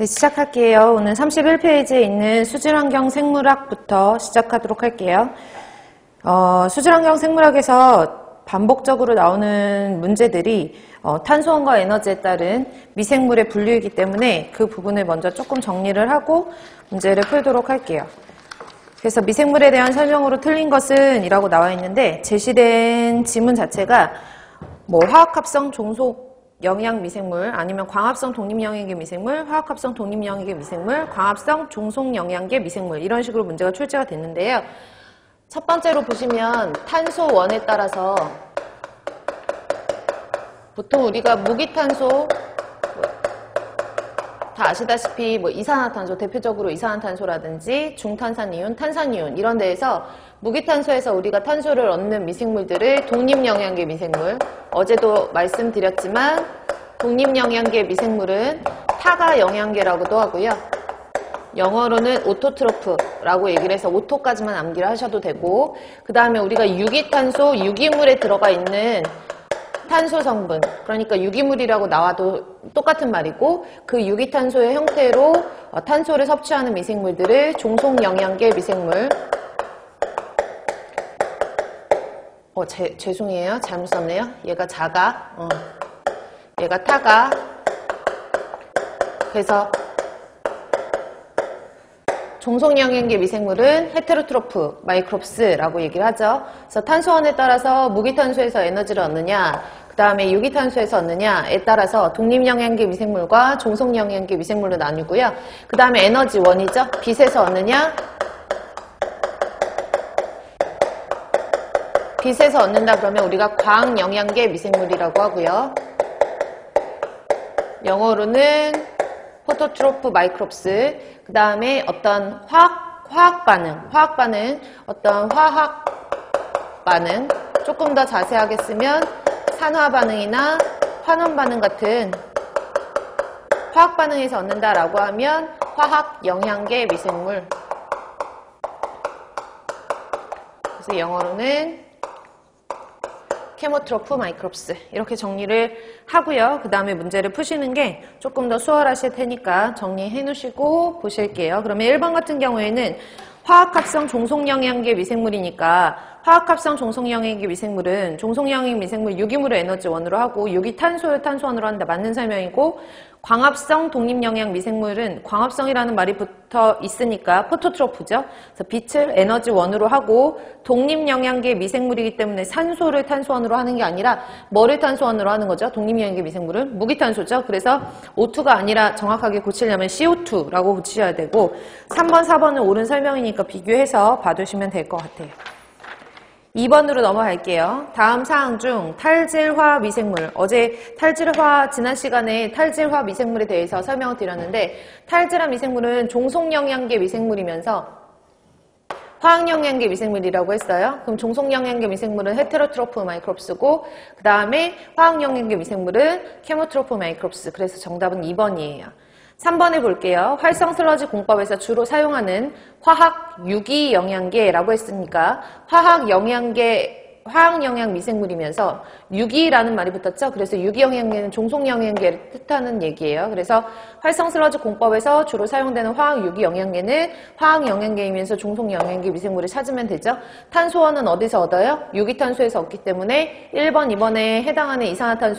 네, 시작할게요. 오늘 31페이지에 있는 수질환경 생물학부터 시작하도록 할게요. 수질환경 생물학에서 반복적으로 나오는 문제들이 탄소원과 에너지에 따른 미생물의 분류이기 때문에 그 부분을 먼저 조금 정리를 하고 문제를 풀도록 할게요. 그래서 미생물에 대한 설명으로 틀린 것은 이라고 나와 있는데 제시된 지문 자체가 뭐 화학합성 종속 영양 미생물, 아니면 광합성 독립영양계 미생물, 화학합성 독립영양계 미생물, 광합성 종속영양계 미생물 이런 식으로 문제가 출제가 됐는데요. 첫 번째로 보시면 탄소원에 따라서 보통 우리가 무기탄소 다 아시다시피 뭐 이산화탄소, 대표적으로 이산화탄소라든지 중탄산이온, 탄산이온 이런 데에서 무기탄소에서 우리가 탄소를 얻는 미생물들을 독립영양계 미생물, 어제도 말씀드렸지만 독립영양계 미생물은 타가 영양계라고도 하고요. 영어로는 오토트로프라고 얘기를 해서 오토까지만 암기를 하셔도 되고, 그 다음에 우리가 유기탄소, 유기물에 들어가 있는 탄소 성분, 그러니까 유기물이라고 나와도 똑같은 말이고, 그 유기탄소의 형태로 탄소를 섭취하는 미생물들을 종속영양계 미생물, 죄송해요. 잘못 썼네요. 얘가 자가, 얘가 타가. 그래서 종속영양계 미생물은 헤테로트로프 마이크롭스라고 얘기를 하죠. 그래서 탄소원에 따라서 무기탄소에서 에너지를 얻느냐, 그 다음에 유기탄소에서 얻느냐에 따라서 독립영양계 미생물과 종속영양계 미생물로 나누고요. 그 다음에 에너지원이죠. 빛에서 얻느냐, 빛에서 얻는다 그러면 우리가 광영양계 미생물이라고 하고요. 영어로는 포토트로프 마이크롭스. 그 다음에 어떤 화학 반응, 어떤 화학 반응, 조금 더 자세하게 쓰면 산화 반응이나 환원 반응 같은 화학 반응에서 얻는다라고 하면 화학 영양계 미생물. 그래서 영어로는 케모트로프 마이크롭스 이렇게 정리를 하고요. 그 다음에 문제를 푸시는 게 조금 더 수월하실 테니까 정리해 놓으시고 보실게요. 그러면 1번 같은 경우에는 화학합성 종속영양계 미생물이니까 화학합성 종속영양계 미생물은 종속영양 미생물 유기물을 에너지원으로 하고 유기탄소를 탄소원으로 한다. 맞는 설명이고, 광합성 독립영양 미생물은 광합성이라는 말이 붙어 있으니까 포토트로프죠. 그래서 빛을 에너지원으로 하고 독립영양계 미생물이기 때문에 산소를 탄소원으로 하는 게 아니라 뭐를 탄소원으로 하는 거죠? 독립영양계 미생물은 무기탄소죠. 그래서 O2가 아니라 정확하게 고치려면 CO2라고 고치셔야 되고, 3번, 4번은 옳은 설명이니까 비교해서 봐두시면 될 것 같아요. 2번으로 넘어갈게요. 다음 사항 중 탈질화 미생물, 어제 지난 시간에 탈질화 미생물에 대해서 설명을 드렸는데, 탈질화 미생물은 종속영양계 미생물이면서 화학영양계 미생물이라고 했어요. 그럼 종속영양계 미생물은 헤테로트로프 마이크롭스고, 그 다음에 화학영양계 미생물은 케모트로프 마이크롭스. 그래서 정답은 2번이에요. 3번에 볼게요. 활성 슬러지 공법에서 주로 사용하는 화학 유기영양계라고 했으니까 화학영양 미생물이면서 유기라는 말이 붙었죠. 그래서 유기영양계는 종속영양계를 뜻하는 얘기예요. 그래서 활성 슬러지 공법에서 주로 사용되는 화학 유기영양계는 화학영양계이면서 종속영양계 미생물을 찾으면 되죠. 탄소원은 어디서 얻어요? 유기탄소에서 얻기 때문에 1번, 2번에 해당하는 이산화탄소